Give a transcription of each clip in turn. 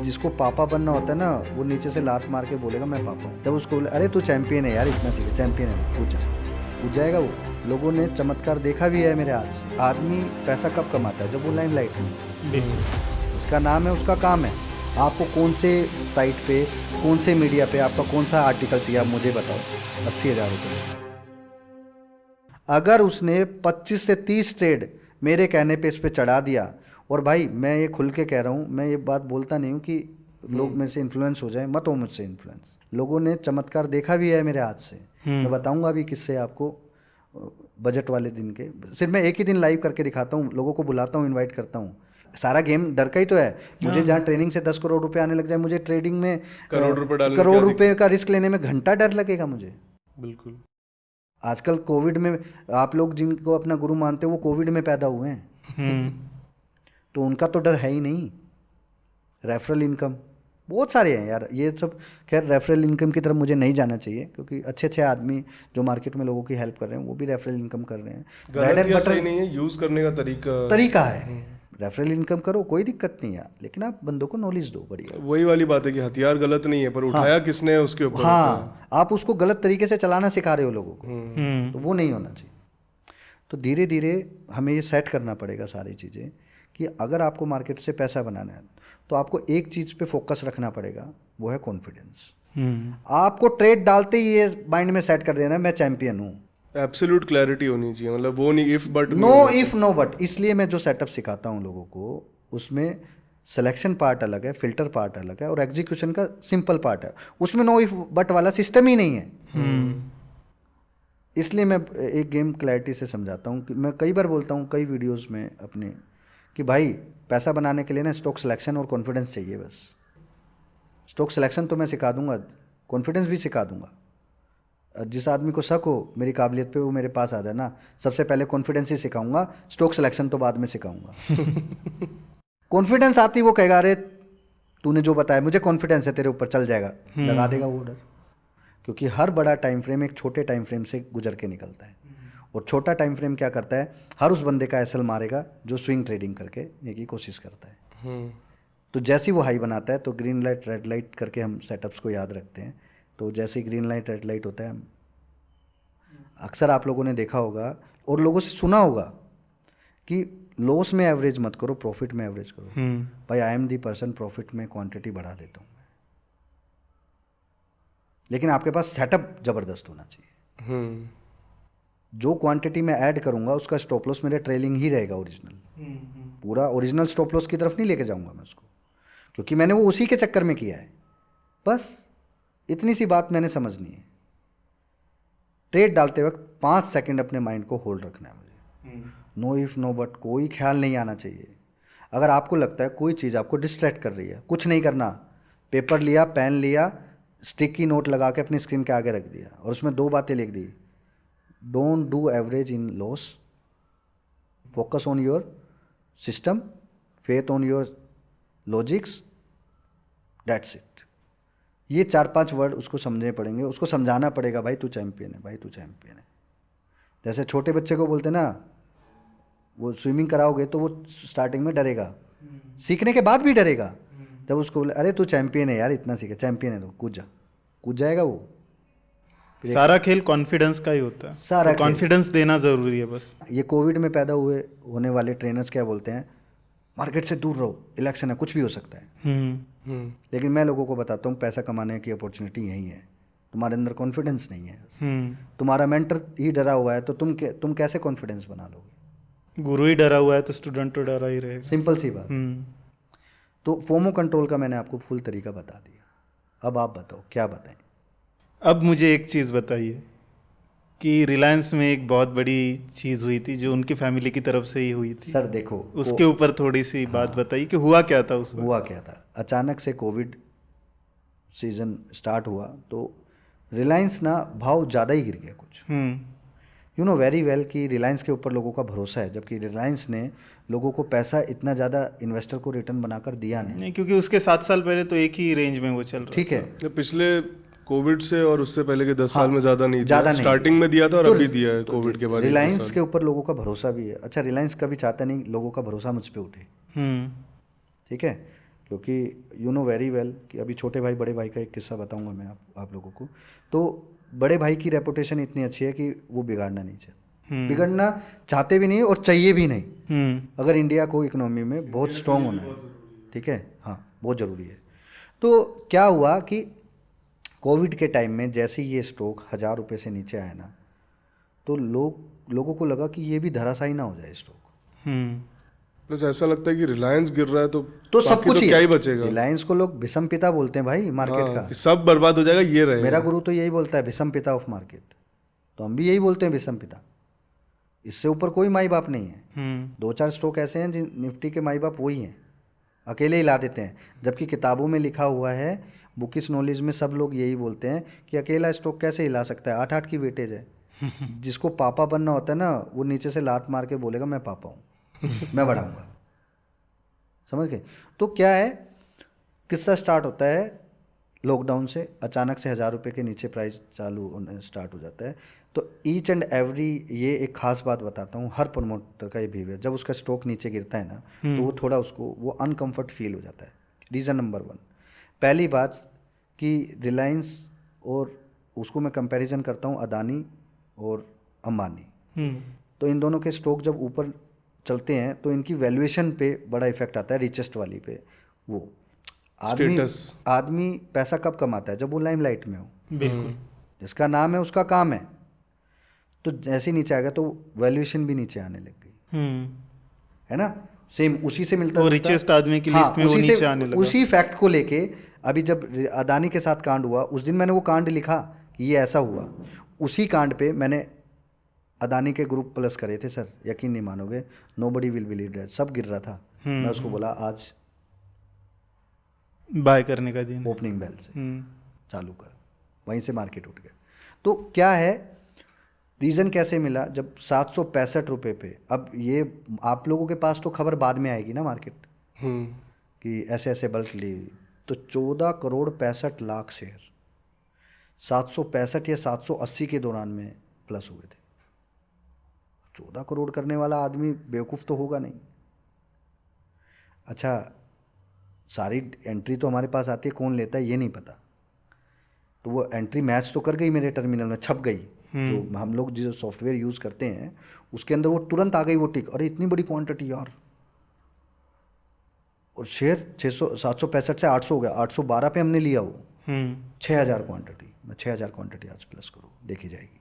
जिसको पापा बनना होता है ना, वो नीचे से लात मार के बोलेगा मैं पापा हूँ। जब उसको बोले अरे तू चैंपियन है यार, इतना सीखे चैंपियन है, पूछ जाएगा वो। लोगों ने चमत्कार देखा भी है मेरे हाथ से। आदमी पैसा कब कमाता है? जब वो लाइमलाइट में। बिल्कुल। उसका नाम है, उसका काम है। आपको कौन से साइट पे, कौन से मीडिया पे आपका कौन सा आर्टिकल चाहिए, आप मुझे बताओ। 80,000 रुपये। अगर उसने 25 से 30 ट्रेड मेरे कहने पे इस पे चढ़ा दिया, और भाई मैं ये खुल के कह रहा हूँ, मैं ये बात बोलता नहीं हूँ कि लोग मेरे से इन्फ्लुएंस हो जाए, मत हो मुझसे इन्फ्लुएंस। लोगों ने चमत्कार देखा भी है मेरे हाथ से। मैं बताऊंगा भी किससे आपको, बजट वाले दिन के। सिर्फ मैं एक ही दिन लाइव करके दिखाता हूँ, लोगों को बुलाता हूँ, इनवाइट करता हूँ। सारा गेम डर का ही तो है। मुझे जहाँ ट्रेनिंग से 10 करोड़ रुपए आने लग जाए, मुझे ट्रेडिंग में करोड़ रुपए का रिस्क लेने में घंटा डर लगेगा मुझे। बिल्कुल। आजकल कोविड में आप लोग जिनको अपना गुरु मानते हो, वो कोविड में पैदा हुए हैं। तो उनका तो डर है ही नहीं। रेफरल इनकम बहुत सारे हैं यार, ये सब। खैर रेफरल इनकम की तरफ मुझे नहीं जाना चाहिए, क्योंकि अच्छे अच्छे आदमी जो मार्केट में लोगों की हेल्प कर रहे हैं, वो भी रेफरल इनकम कर रहे हैं। गलत या सही नहीं है, यूज करने का तरीका है। रेफरल इनकम करो, कोई दिक्कत नहीं है, लेकिन आप बंदों को नॉलेज दो बढ़िया। वही वाली बात है कि हथियार गलत नहीं है, पर उठाया किसने है उसके ऊपर होता है। हाँ, आप उसको गलत तरीके से चलाना सिखा रहे हो लोगों को, तो वो नहीं होना चाहिए। तो धीरे धीरे हमें ये सेट करना पड़ेगा सारी चीज़ें, कि अगर आपको मार्केट से पैसा बनाना है तो आपको एक चीज़ पे फोकस रखना पड़ेगा, वो है कॉन्फिडेंस। आपको ट्रेड डालते ही ये माइंड में सेट कर देना है मैं चैंपियन हूँ। एब्सोल्यूट क्लैरिटी होनी चाहिए, मतलब वो नहीं if but, no if no but. इसलिए मैं जो सेटअप सिखाता हूँ लोगों को, उसमें सिलेक्शन पार्ट अलग है, फिल्टर पार्ट अलग है, और एग्जीक्यूशन का सिंपल पार्ट है। उसमें नो इफ बट वाला सिस्टम ही नहीं है। इसलिए मैं एक गेम क्लैरिटी से समझाता हूँ कि मैं कई बार बोलता हूँ कई वीडियोस में अपने, कि भाई पैसा बनाने के लिए ना स्टॉक सिलेक्शन और कॉन्फिडेंस चाहिए बस। स्टॉक सिलेक्शन तो मैं सिखा दूंगा, कॉन्फिडेंस भी सिखा दूंगा। जिस आदमी को शक हो मेरी काबिलियत पे, वो मेरे पास आ जाए ना, सबसे पहले कॉन्फिडेंस ही सिखाऊंगा, स्टॉक सिलेक्शन तो बाद में सिखाऊंगा। कॉन्फिडेंस आती वो कहेगा अरे तूने जो बताया मुझे कॉन्फिडेंस है तेरे ऊपर, चल जाएगा, लगा देगा वो ऑर्डर। क्योंकि हर बड़ा टाइम फ्रेम एक छोटे टाइम फ्रेम से गुजर के निकलता है, और छोटा टाइम फ्रेम क्या करता है, हर उस बंदे का एसएल मारेगा जो स्विंग ट्रेडिंग करके ये की कोशिश करता है। तो जैसे ही वो हाई बनाता है, तो ग्रीन लाइट रेड लाइट करके हम सेटअप्स को याद रखते हैं। तो जैसे ही ग्रीन लाइट रेड लाइट होता है, अक्सर आप लोगों ने देखा होगा और लोगों से सुना होगा कि लॉस में एवरेज मत करो, प्रॉफिट में एवरेज करो। भाई I am the person, profit में क्वांटिटी बढ़ा देता हूँ, लेकिन आपके पास सेटअप जबरदस्त होना चाहिए। जो क्वांटिटी मैं ऐड करूंगा उसका स्टॉप लॉस मेरे ट्रेलिंग ही रहेगा, ओरिजिनल। पूरा ओरिजिनल स्टॉप लॉस की तरफ नहीं लेके जाऊंगा मैं उसको, क्योंकि मैंने वो उसी के चक्कर में किया है। बस इतनी सी बात मैंने समझनी है। ट्रेड डालते वक्त 5 सेकंड अपने माइंड को होल्ड रखना है मुझे। नो इफ नो बट कोई ख्याल नहीं आना चाहिए। अगर आपको लगता है कोई चीज़ आपको डिस्ट्रैक्ट कर रही है, कुछ नहीं करना। पेपर लिया, पेन लिया, स्टिकी नोट लगा के अपनी स्क्रीन के आगे रख दिया, और उसमें 2 बातें लिख दी। Don't do average in loss, focus on your system, faith on your logics, that's it. ये 4-5 वर्ड उसको समझने पड़ेंगे, उसको समझाना पड़ेगा भाई तू चैंपियन है, भाई तू चैंपियन है। जैसे छोटे बच्चे को बोलते ना, वो स्विमिंग कराओगे तो वो स्टार्टिंग में डरेगा, सीखने के बाद भी डरेगा। जब उसको बोले अरे तू चैंपियन है यार, इतना सीखे, चैंपियन है तो कूद जाएगा वो। सारा खेल कॉन्फिडेंस का ही होता है, सारा तो कॉन्फिडेंस देना ज़रूरी है बस। ये कोविड में पैदा होने वाले ट्रेनर्स क्या बोलते हैं, मार्केट से दूर रहो, इलेक्शन है, कुछ भी हो सकता है। लेकिन मैं लोगों को बताता हूँ पैसा कमाने की अपॉर्चुनिटी यही है। तुम्हारे अंदर कॉन्फिडेंस नहीं है, तुम्हारा मेंटर ही डरा हुआ है, तो तुम कैसे कॉन्फिडेंस बना लोगे? गुरु ही डरा हुआ है तो स्टूडेंट तो डरा ही रहेगा। सिंपल सी बात। तो फोमो कंट्रोल का मैंने आपको फुल तरीका बता दिया। अब आप बताओ क्या बताएं। अब मुझे एक चीज़ बताइए कि रिलायंस में एक बहुत बड़ी चीज़ हुई थी जो उनकी फैमिली की तरफ से ही हुई थी। सर देखो, उसके ऊपर थोड़ी सी बात बताइए कि हुआ क्या था उस वक्त। हुआ क्या था, अचानक से कोविड सीजन स्टार्ट हुआ तो रिलायंस ना भाव ज़्यादा ही गिर गया कुछ। यू नो वेरी वेल कि रिलायंस के ऊपर लोगों का भरोसा है, जबकि रिलायंस ने लोगों को पैसा इतना ज़्यादा इन्वेस्टर को रिटर्न बनाकर दिया नहीं, क्योंकि उसके 7 साल पहले तो एक ही रेंज में वो चल रहा। ठीक है, पिछले कोविड से और उससे पहले के 10 साल में ज़्यादा नहीं ज़्यादा दिया। स्टार्टिंग में दिया था और तो अभी दिया है कोविड के बाद। रिलायंस के ऊपर लोगों का भरोसा भी है। अच्छा, रिलायंस कभी चाहता नहीं लोगों का भरोसा मुझ पर उठे, ठीक है। क्योंकि यू नो वेरी वेल कि अभी छोटे भाई बड़े भाई का एक किस्सा बताऊंगा मैं आप लोगों को। तो बड़े भाई की रेपुटेशन इतनी अच्छी है कि वो बिगाड़ना नहीं चाहते, बिगड़ना चाहते भी नहीं और चाहिए भी नहीं। अगर इंडिया को इकोनॉमी में बहुत स्ट्रांग होना है, ठीक है, हाँ बहुत ज़रूरी है। तो क्या हुआ कि कोविड के टाइम में जैसे ही ये स्टॉक 1000 रुपये से नीचे आया ना, तो लोगों को लगा कि ये भी धराशायी ना हो जाए स्टॉक। प्लस ऐसा लगता है कि रिलायंस गिर रहा है तो सब बाकी कुछ तो ही क्या ही बचेगा। रिलायंस को लोग भीषम पिता बोलते हैं भाई मार्केट हाँ, का। कि सब बर्बाद हो जाएगा ये रहेगा। मेरा गुरु तो यही बोलता है भीषम पिता ऑफ मार्केट, तो हम भी यही बोलते हैं भीषम पिता। इससे ऊपर कोई माई बाप नहीं है। 2-4 स्टॉक ऐसे हैं जिन निफ्टी के माई बाप वही हैं, अकेले हिला देते हैं। जबकि किताबों में लिखा हुआ है, बुकिश नॉलेज में सब लोग यही बोलते हैं कि अकेला स्टॉक कैसे हिला सकता है, 8-8 की वेटेज है। जिसको पापा बनना होता है ना, वो नीचे से लात मार के बोलेगा मैं पापा हूँ, मैं बढ़ाऊँगा। समझ गए? तो क्या है, किस्सा स्टार्ट होता है लॉकडाउन से, अचानक से 1000 रुपये के नीचे प्राइस चालू स्टार्ट हो जाता है। तो ईच एंड एवरी, ये एक खास बात बताता हूँ, हर प्रमोटर का ये बिहेवियर, जब उसका स्टॉक नीचे गिरता है ना, तो वो थोड़ा उसको वो अनकंफर्ट फील हो जाता है। रीज़न नंबर 1, पहली बात कि रिलायंस और उसको मैं कंपैरिजन करता हूँ अदानी और अंबानी। तो इन दोनों के स्टॉक जब ऊपर चलते हैं तो इनकी वैल्यूएशन पे बड़ा इफेक्ट आता है, रिचेस्ट वाली पे। वो आदमी पैसा कब कमाता है? जब वो लाइमलाइट में हो। बिल्कुल। जिसका नाम है उसका काम है। तो जैसे ही नीचे आ गया तो वैल्यूएशन भी नीचे आने लग गई, है ना। सेम उसी से मिलता वो रिचेस्ट आदमी की लिस्ट में वो नीचे आने लगा। उसी फैक्ट को लेके अभी जब अदानी के साथ कांड हुआ, उस दिन मैंने वो कांड लिखा कि ये ऐसा हुआ। उसी कांड पे मैंने अदानी के ग्रुप प्लस करे थे सर, यकीन नहीं मानोगे, नोबडी विल बिलीव दैट, सब गिर रहा था। मैं उसको बोला आज बाय करने का दिन, ओपनिंग बेल से चालू कर, वहीं से मार्केट उठ गया। तो क्या है, रीज़न कैसे मिला? जब 765 रुपये पे, अब ये आप लोगों के पास तो खबर बाद में आएगी ना मार्केट कि ऐसे ऐसे बल्क ली, तो 14 करोड़ 65 लाख शेयर 765 या 780 के दौरान में प्लस हुए थे। 14 करोड़ करने वाला आदमी बेवकूफ़ तो होगा नहीं। अच्छा, सारी एंट्री तो हमारे पास आती है, कौन लेता है ये नहीं पता। तो वो एंट्री मैच तो कर गई, मेरे टर्मिनल में छप गई। तो हम लोग जो सॉफ्टवेयर यूज़ करते हैं उसके अंदर वो तुरंत आ गई वो टिक, अरे इतनी बड़ी क्वांटिटी यार। और शेयर 765 से 800 हो गया, 812 पे हमने लिया वो 6000 क्वांटिटी। मैं 6000 क्वांटिटी आज प्लस करूँ, देखी जाएगी।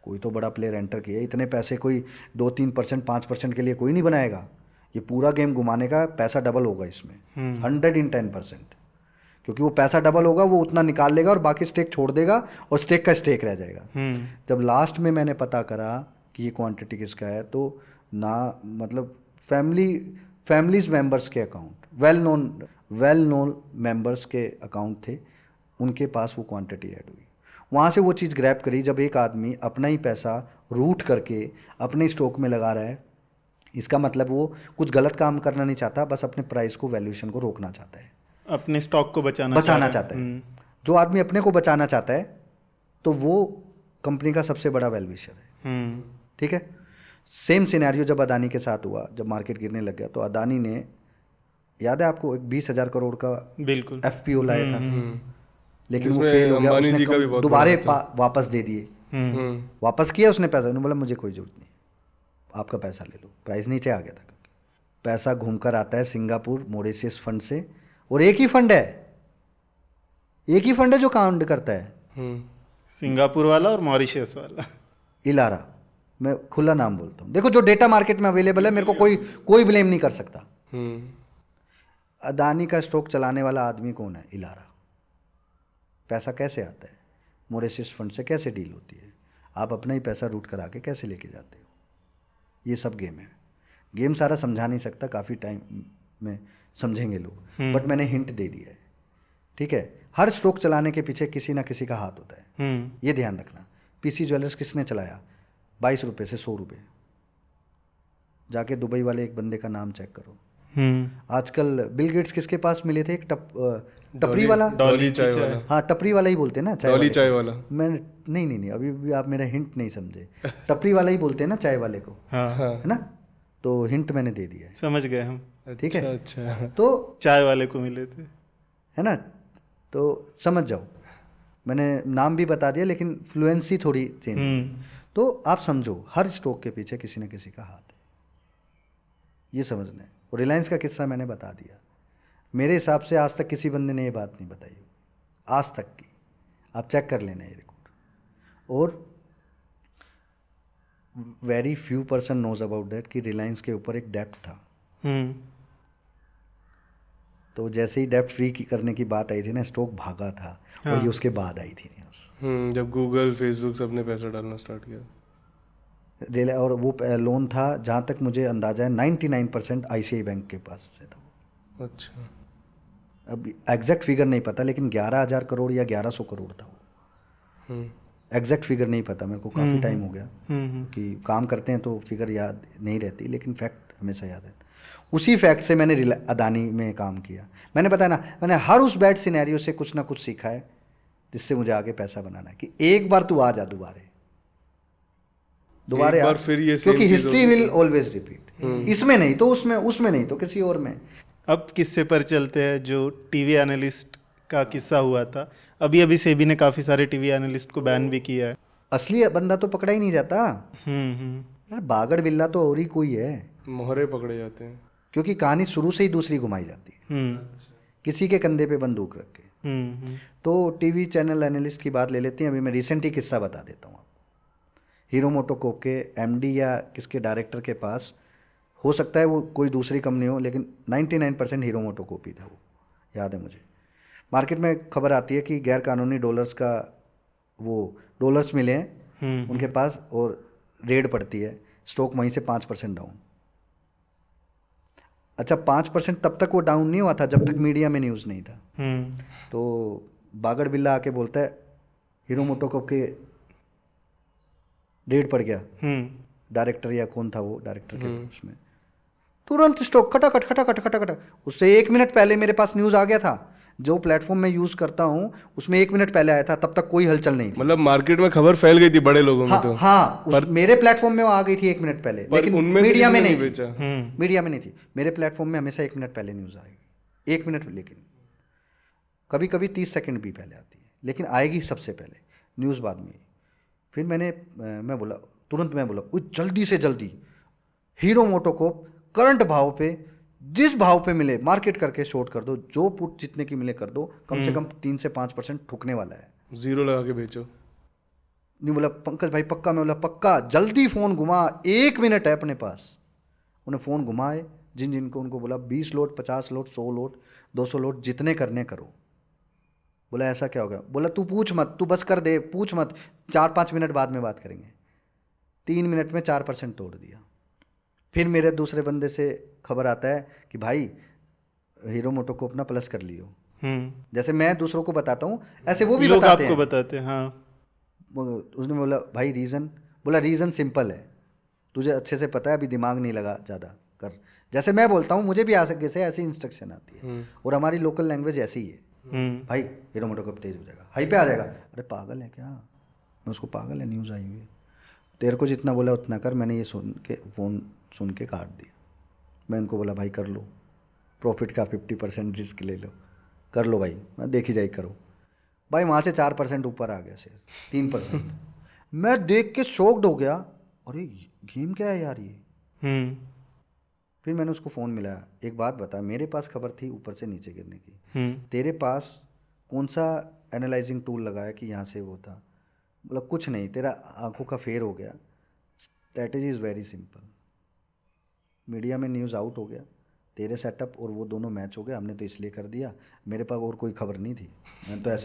कोई तो बड़ा प्लेयर एंटर किया, इतने पैसे कोई 2-3% 5% के लिए कोई नहीं बनाएगा। ये पूरा गेम घुमाने का पैसा डबल होगा इसमें, 110%। क्योंकि वो पैसा डबल होगा, वो उतना निकाल लेगा और बाकी स्टेक छोड़ देगा और स्टेक का स्टेक रह जाएगा। जब लास्ट में मैंने पता करा कि ये क्वांटिटी किसका है, तो ना मतलब फैमिलीज मेंबर्स के अकाउंट, वेल नोन मेंबर्स के अकाउंट थे, उनके पास वो क्वांटिटी ऐड हुई। वहाँ से वो चीज़ ग्रैब करी। जब एक आदमी अपना ही पैसा रूट करके अपने स्टॉक में लगा रहा है, इसका मतलब वो कुछ गलत काम करना नहीं चाहता, बस अपने प्राइस को, वैल्यूएशन को रोकना चाहता है, अपने स्टॉक को बचाना चाहता है। जो आदमी अपने को बचाना चाहता है तो वो कंपनी का सबसे बड़ा वैल्यूएशन है। ठीक है। सेम सिनेरियो जब अदानी के साथ हुआ, जब मार्केट गिरने लग गया, तो अदानी ने, याद है आपको, एक 20,000 करोड़ का बिल्कुल FPO लाया था, लेकिन वो फेल हो गया। उसने दोबारा वापस दे दिए, वापस किया उसने पैसा। उन्होंने बोला मुझे कोई जरूरत नहीं, आपका पैसा ले लो। प्राइस नीचे आ गया था। पैसा घूमकर आता है सिंगापुर मॉरिशस फंड से, और एक ही फंड है जो काउंट करता है, सिंगापुर वाला और मॉरिशस वाला, इलारा। मैं खुला नाम बोलता हूँ। देखो, जो डेटा मार्केट में अवेलेबल है, मेरे को कोई ब्लेम नहीं कर सकता। अदानी का स्टॉक चलाने वाला आदमी कौन है? इलारा। पैसा कैसे आता है? मॉरिशस फंड से कैसे डील होती है? आप अपना ही पैसा रूट करा के कैसे लेके जाते हो? ये सब गेम है। गेम सारा समझा नहीं सकता, काफ़ी टाइम में समझेंगे लोग, बट मैंने हिंट दे दिया है। ठीक है। हर स्टॉक चलाने के पीछे किसी ना किसी का हाथ होता है, ये ध्यान रखना। PC ज्वेलर्स किसने चलाया? 22 रुपये से 100 रुपये। जाके दुबई वाले एक बंदे का नाम चेक करो। आजकल बिल गेट्स किसके पास मिले थे? एक टपरी वाला, डॉली चाय वाला। हाँ, टपरी वाला ही बोलते हैं ना, डॉली चाय वाला। मैं नहीं, अभी भी आप मेरा हिंट नहीं समझे। टपरी वाला ही बोलते हैं ना चाय वाले को, है ना। तो हिंट मैंने दे दिया है, समझ गए हम। ठीक है, अच्छा। तो चाय वाले को मिले थे। है ना, तो समझ जाओ, मैंने नाम भी बता दिया लेकिन फ्लुएंसी थोड़ी चेंज है। तो आप समझो हर स्टॉक के पीछे किसी न किसी का हाथ है, ये समझना है। और रिलायंस का किस्सा मैंने बता दिया, मेरे हिसाब से आज तक किसी बंदे ने ये बात नहीं बताई, आज तक की, आप चेक कर लेना ये रिकॉर्ड। और very few person knows about that कि रिलायंस के ऊपर एक डेप्ट था। तो जैसे ही डेप्ट फ्री की करने की बात आई थी ना, स्टॉक भागा था। और ये उसके बाद आई थी न्यूज़। जब गूगल फेसबुक सबने पैसा डालना स्टार्ट किया। और वो लोन था, जहाँ तक मुझे अंदाजा है 99% ICICI बैंक के पास से था। अच्छा। अब एग्जैक्ट फिगर नहीं पता, लेकिन 11,000 करोड़ या 1100 करोड़ था वो। एग्जैक्ट फिगर नहीं पता मेरे को, काफ़ी टाइम हो गया कि काम करते हैं तो फिगर याद नहीं रहती, लेकिन फैक्ट हमेशा याद है। उसी फैक्ट से मैंने अदानी में काम किया। मैंने बताया ना, मैंने हर उस बैड सिनेरियो से कुछ ना कुछ सीखा है जिससे मुझे आगे पैसा बनाना है, कि एक बार तू आ जा दोबारा एक बार फिर ये क्योंकि same चीज़ हिस्ट्री होगी विल ऑलवेज रिपीट। इसमें नहीं तो उसमें, उसमें नहीं तो किसी और में। अब किस्से पर चलते हैं, जो टीवी एनालिस्ट का किस्सा हुआ था। अभी अभी सेबी ने काफ़ी सारे टीवी एनालिस्ट को बैन भी किया है। असली बंदा तो पकड़ा ही नहीं जाता हम्म यार, बागड़ बिल्ला तो और ही कोई है, मोहरे पकड़े जाते हैं। क्योंकि कहानी शुरू से ही दूसरी घुमाई जाती है, किसी के कंधे पे बंदूक रख के। तो टीवी चैनल एनालिस्ट की बात ले लेते हैं। अभी मैं रिसेंट ही किस्सा बता देता हूँ आपको। हीरो मोटोकॉर्प के MD या किसके डायरेक्टर के पास, हो सकता है वो कोई दूसरी कंपनी हो, लेकिन 99% हीरो मोटोकॉर्प ही था वो, याद है मुझे। मार्केट में खबर आती है कि गैर कानूनी डॉलर्स का, वो डॉलर्स मिले हैं उनके पास, और रेड पड़ती है, स्टॉक वहीं से 5% डाउन। अच्छा, 5% तब तक वो डाउन नहीं हुआ था जब तक मीडिया में न्यूज़ नहीं था। तो बागड़ बिल्ला आके बोलता है हीरो मोटोकॉर्प के रेड पड़ गया, डायरेक्टर या कौन था वो डायरेक्टर के उसमें, तुरंत स्टॉक खटाखट खटाखट खटाखट। उससे 1 मिनट पहले मेरे पास न्यूज़ आ गया था, जो प्लेटफॉर्म मैं यूज़ करता हूँ उसमें 1 मिनट पहले आया था, तब तक कोई हलचल नहीं थी। मतलब मार्केट में खबर फैल गई थी बड़े लोगों में। तो मेरे प्लेटफॉर्म में वो आ गई थी 1 मिनट पहले, लेकिन उनमें मीडिया में नहीं बेचा। मीडिया में नहीं थी। मेरे प्लेटफॉर्म में हमेशा 1 मिनट पहले न्यूज़ आएगी, 1 मिनट, लेकिन कभी कभी 30 सेकंड भी पहले आती है, लेकिन आएगी सबसे पहले, न्यूज़ बाद में। फिर मैं बोला, तुरंत मैं बोला जल्दी से जल्दी हीरो मोटोकॉर्प करंट भाव पे, जिस भाव पे मिले मार्केट करके शॉर्ट कर दो, जो पुट जितने की मिले कर दो, कम से कम 3 से 5% ठुकने वाला है, जीरो लगा के बेचो। नहीं बोला पंकज भाई पक्का, मैं बोला पक्का, जल्दी फ़ोन घुमा, 1 मिनट है अपने पास। उन्हें फ़ोन घुमाए, जिनको उनको बोला 20 लोट, 50 लोट, 100 लोट, 200 लोट, जितने करने करो। बोला ऐसा क्या हो गया? बोला तू पूछ मत, तू बस कर दे, पूछ मत, 4-5 मिनट बाद में बात करेंगे। 3 मिनट में 4% तोड़ दिया। फिर मेरे दूसरे बंदे से खबर आता है कि भाई हीरो मोटो को अपना प्लस कर लियो। जैसे मैं दूसरों को बताता हूँ ऐसे वो भी लोग बताते आपको हैं। बताते हैं। हाँ, उसने बोला भाई रीज़न, बोला रीज़न सिंपल है, तुझे अच्छे से पता है, अभी दिमाग नहीं लगा ज़्यादा कर। जैसे मैं बोलता हूँ मुझे भी आगे से ऐसी इंस्ट्रक्शन आती है, और हमारी लोकल लैंग्वेज ऐसी ही है। भाई हीरो मोटो कब तेज हो जाएगा, हाई पे आ जाएगा, अरे पागल है क्या? मैं उसको पागल है, न्यूज़ आई हुई है, तेरे को जितना बोला उतना कर। मैंने ये फ़ोन सुन के काट दिया। मैं उनको बोला भाई कर लो, प्रॉफिट का 50% रिस्क ले लो, कर लो भाई, मैं देखी जाए करो। भाई वहाँ से 4% ऊपर आ गया शेयर, 3%। मैं देख के शॉक्ड हो गया, अरे गेम क्या है यार ये। फिर मैंने उसको फ़ोन मिलाया, एक बात बता, मेरे पास खबर थी ऊपर से नीचे गिरने की, तेरे पास कौन सा एनालाइजिंग टूल लगाया कि यहाँ से वो था? बोला कुछ नहीं, तेरा आंखों का फेर हो गया। Strategy is very simple, media में न्यूज़ आउट हो गया, तेरे सेटअप और वो दोनों मैच हो गया, हमने तो इसलिए कर दिया, मेरे पास और कोई खबर नहीं थी।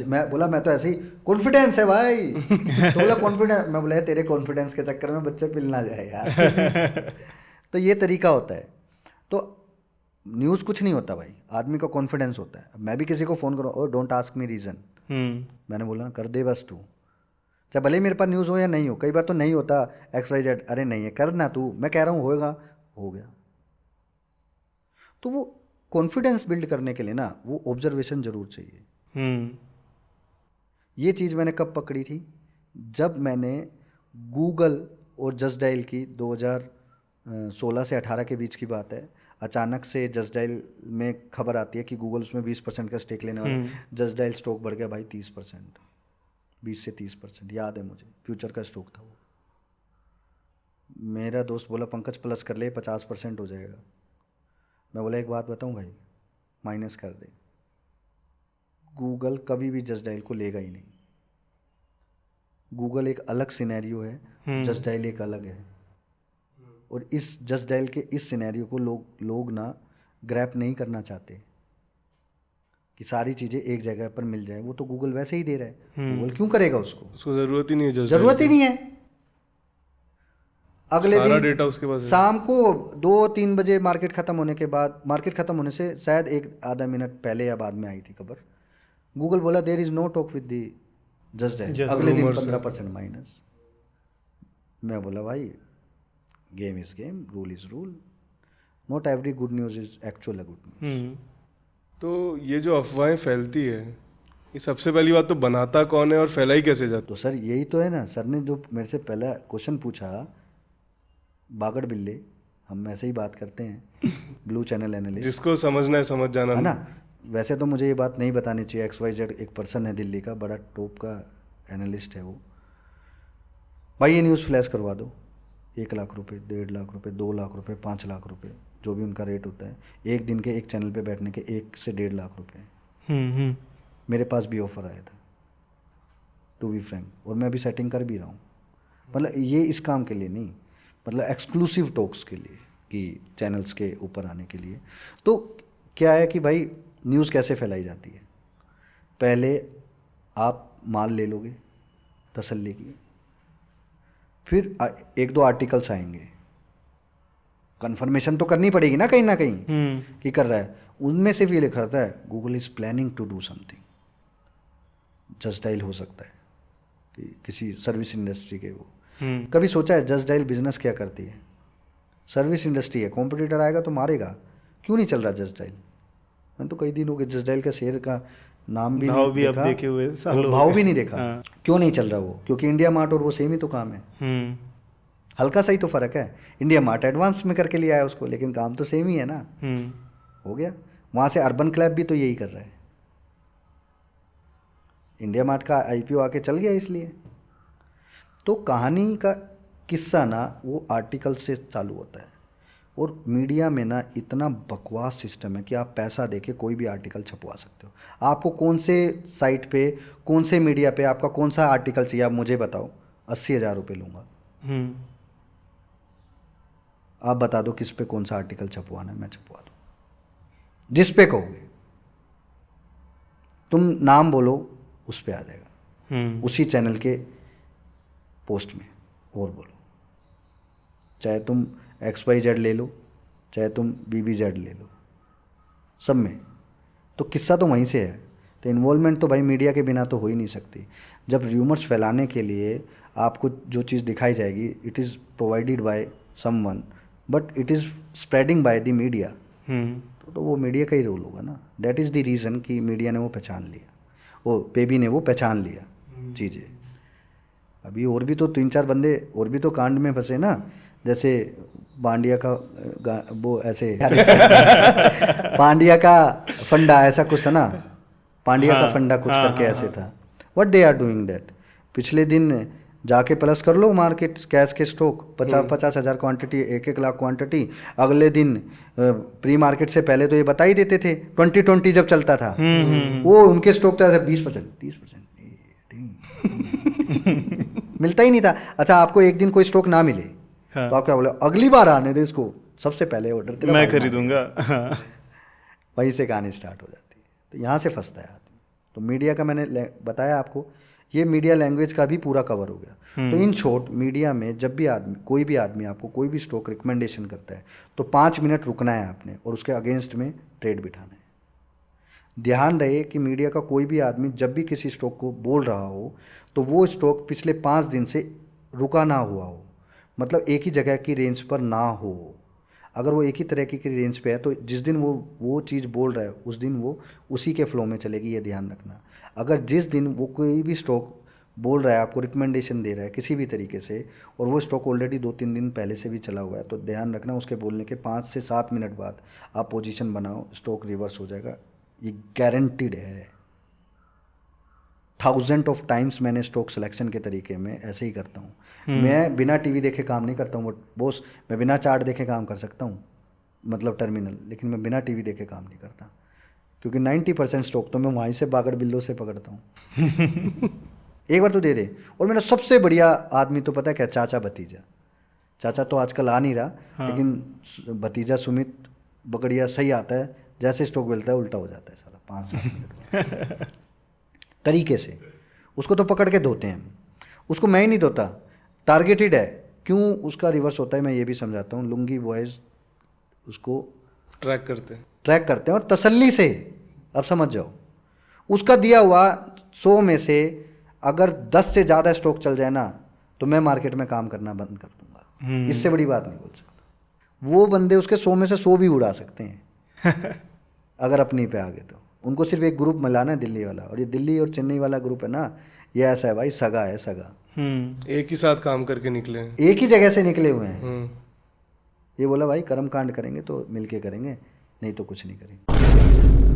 मैं बोला ऐसे ही कॉन्फिडेंस है भाई। तो बोला कॉन्फिडेंस, मैं बोला तेरे कॉन्फिडेंस के चक्कर में बच्चे पिल ना जाए यार। तो ये तरीका होता है। तो न्यूज़ कुछ नहीं होता भाई, आदमी का कॉन्फिडेंस होता है। मैं भी किसी को फ़ोन करूँ, और डोंट आस्क मी रीज़न, मैंने बोला कर दे बस तू, चाहे भले मेरे पास न्यूज़ हो या नहीं हो। कई बार तो नहीं होता, XYZ, अरे नहीं है करना तू, मैं कह रहा हूँ होएगा, हो गया। तो वो कॉन्फिडेंस बिल्ड करने के लिए ना वो ऑब्जर्वेशन ज़रूर चाहिए। ये चीज़ मैंने कब पकड़ी थी? जब मैंने गूगल और जस्ट डायल की, 2016 से 18 के बीच की बात है, अचानक से जस्ट डायल में खबर आती है कि गूगल उसमें 20% का स्टेक लेने वाला है, जस्ट डायल स्टॉक बढ़ गया भाई 30%, 20 से 30%, याद है मुझे, फ्यूचर का स्टॉक था वो। मेरा दोस्त बोला पंकज प्लस कर ले 50% हो जाएगा। मैं बोला एक बात बताऊं भाई, माइनस कर दे। गूगल कभी भी जस्ट डायल को लेगा ही नहीं। गूगल एक अलग सिनेरियो है, जस्ट डायल एक अलग है। और इस जस्ट डायल के इस सिनेरियो को लोग ना ग्रैप नहीं करना चाहते कि सारी चीज़ें एक जगह पर मिल जाए। वो तो गूगल वैसे ही दे रहा है, गूगल क्यों करेगा उसको? उसको जरूरत ही नहीं है, जरूरत ही नहीं है। अगले सारा दिन डेटा उसके पास है। शाम को 2-3 बजे मार्केट खत्म होने के बाद, मार्केट खत्म होने से शायद एक आधा मिनट पहले या बाद में आई थी खबर, गूगल बोला there is no talk with the Just Dial. अगले दिन 15% माइनस। मैं बोला भाई game is game, rule is rule, not every good news is actual good news. तो ये जो अफवाहें फैलती है, ये सबसे पहली बात तो बनाता कौन है और फैलाई कैसे जाती तो सर यही तो है ना, सर ने जो मेरे से पहला क्वेश्चन पूछा, बागड़ बिल्ले, हम ऐसे ही बात करते हैं ब्लू चैनल है? एनालिस्ट, जिसको समझना है समझ जाना है ना। वैसे तो मुझे ये बात नहीं बतानी चाहिए, XYZ एक पर्सन है दिल्ली का, बड़ा टॉप का एनालिस्ट है वो। भाई ये न्यूज़ फ्लैश करवा दो, 1 लाख रुपए, 1.5 लाख रुपए, 2 लाख रुपए, 5 लाख रुपए, जो भी उनका रेट होता है एक दिन के, एक चैनल पे बैठने के 1 से 1.5 लाख रुपए। मेरे पास भी ऑफर आया था, टू बी फ्रैंक, और मैं अभी सेटिंग कर भी रहा हूँ। मतलब ये इस काम के लिए नहीं, मतलब एक्सक्लूसिव टॉक्स के लिए, कि चैनल्स के ऊपर आने के लिए। तो क्या है कि भाई न्यूज़ कैसे फैलाई जाती है, पहले आप माल ले लोगे तसल्ली की, फिर 1-2 आर्टिकल्स आएंगे, कंफर्मेशन तो करनी पड़ेगी ना कहीं कि कर रहा है। उनमें से भी लिखा रहता है Google is planning to do something. Just Dial हो सकता है कि किसी सर्विस इंडस्ट्री के, वो कभी सोचा है जस्ट डायल बिजनेस क्या करती है? सर्विस इंडस्ट्री है, कॉम्पिटिटर आएगा तो मारेगा, क्यों नहीं चल रहा जस्ट डायल? मैंने तो कई दिन हो गए जस्ट डायल का शेयर का नाम भी भाव नहीं भी अब देखा, देखे हुए सालों भाव हो भी गए। नहीं देखा। हाँ। क्यों नहीं चल रहा वो? क्योंकि इंडिया मार्ट और वो सेम ही तो काम है, हल्का सा ही तो फर्क है। इंडिया मार्ट एडवांस में करके लिया है उसको, लेकिन काम तो सेम ही है ना। हो गया। वहाँ से अर्बन क्लैब भी तो यही कर रहा है, इंडिया मार्ट का IPO आके चल गया इसलिए। तो कहानी का किस्सा ना वो आर्टिकल से चालू होता है, और मीडिया में ना इतना बकवास सिस्टम है कि आप पैसा देके कोई भी आर्टिकल छपवा सकते हो। आपको कौन से साइट पे, कौन से मीडिया पे आपका कौन सा आर्टिकल चाहिए, आप मुझे बताओ, 80,000 रुपये लूँगा। आप बता दो किस पे कौन सा आर्टिकल छपवाना है, मैं छपवा दूँ, जिस पे कहोगे। तुम नाम बोलो, उस पे आ जाएगा, उसी चैनल के पोस्ट में। और बोलो, चाहे तुम XYZ ले लो, चाहे तुम BBZ ले लो, सब में तो किस्सा तो वहीं से है। तो इन्वॉल्वमेंट तो भाई मीडिया के बिना तो हो ही नहीं सकती। जब र्यूमर्स फैलाने के लिए आपको जो चीज़ दिखाई जाएगी, it is provided by someone, but it is spreading by the media, तो वो मीडिया का ही रोल होगा ना। दैट इज़ द रीज़न कि मीडिया ने वो पहचान लिया, वो पेबी ने वो पहचान लिया चीज़ें। अभी और भी तो 3-4 बंदे और भी तो कांड में फंसे ना, जैसे पांड्या का वो ऐसे पांड्या का फंडा ऐसा कुछ था ना, पांड्या का फंडा कुछ करके ऐसे था। What they are doing that, पिछले दिन जाके प्लस कर लो मार्केट कैश के स्टॉक 50-50 हज़ार क्वांटिटी, 1-1 लाख क्वांटिटी। अगले दिन प्री मार्केट से पहले तो ये बता ही देते थे, 2020 जब चलता था वो उनके स्टॉक था 20%, 30%, मिलता ही नहीं था। अच्छा, आपको एक दिन कोई स्टॉक ना मिले तो आप क्या बोले, अगली बार आने दे इसको, सबसे पहले ऑर्डर मैं खरीदूंगा। वहीं से कहानी स्टार्ट हो जाती है। तो यहाँ से फंसता है आदमी। तो मीडिया का मैंने बताया आपको, ये मीडिया लैंग्वेज का भी पूरा कवर हो गया। तो इन शॉर्ट, मीडिया में जब भी आदमी, कोई भी आदमी आपको कोई भी स्टॉक रिकमेंडेशन करता है तो 5 मिनट रुकना है आपने और उसके अगेंस्ट में ट्रेड बिठाना है। ध्यान रहे कि मीडिया का कोई भी आदमी जब भी किसी स्टॉक को बोल रहा हो तो वो स्टॉक पिछले 5 दिन से रुका ना हुआ हो, मतलब एक ही जगह की रेंज पर ना हो। अगर वो एक ही तरह की रेंज पे है तो जिस दिन वो चीज़ बोल रहा है उस दिन वो उसी के फ्लो में चलेगी, ये ध्यान रखना। अगर जिस दिन वो कोई भी स्टॉक बोल रहा है, आपको रिकमेंडेशन दे रहा है किसी भी तरीके से, और वो स्टॉक ऑलरेडी 2-3 दिन पहले से भी चला हुआ है, तो ध्यान रखना उसके बोलने के 5 से 7 मिनट बाद आप पोजीशन बनाओ, स्टॉक रिवर्स हो जाएगा, ये गारंटीड है। 1000 ऑफ टाइम्स मैंने स्टॉक सिलेक्शन के तरीके में ऐसे ही करता हूँ। मैं बिना टीवी देखे काम नहीं करता हूँ बॉस, मैं बिना चार्ट देखे काम कर सकता हूँ, मतलब टर्मिनल, लेकिन मैं बिना टीवी देखे काम नहीं करता, क्योंकि 90% स्टॉक तो मैं वहीं से बागड़ बिल्लो से पकड़ता हूँ। एक बार तो दे दे। और मेरा सबसे बढ़िया आदमी तो पता है क्या, चाचा भतीजा। चाचा तो आजकल आ नहीं रहा, हाँ। लेकिन भतीजा सुमित बकड़िया सही आता है, जैसे स्टॉक मिलता है उल्टा हो जाता है साला 5-7 मिनट बाद। तरीके से उसको तो पकड़ के धोते हैं, उसको मैं ही नहीं धोता, टारगेटेड है। क्यों उसका रिवर्स होता है मैं ये भी समझाता हूँ। लुंगी बॉयज़ उसको ट्रैक करते हैं। ट्रैक करते हैं और तसल्ली से, अब समझ जाओ, उसका दिया हुआ 100 में से अगर 10 से ज़्यादा स्टॉक चल जाए ना, तो मैं मार्केट में काम करना बंद कर दूंगा। इससे बड़ी बात नहीं बोल सकता। वो बंदे उसके 100 में से 100 भी उड़ा सकते हैं अगर अपनी पे आ गए तो। उनको सिर्फ एक ग्रुप मिलाना है, दिल्ली वाला, और ये दिल्ली और चेन्नई वाला ग्रुप है ना, ये ऐसा है भाई, सगा है सगा। एक ही साथ काम करके निकले हैं। एक ही जगह से निकले हुए हैं। ये बोला भाई कर्म कांड करेंगे तो मिलके करेंगे, नहीं तो कुछ नहीं करेंगे।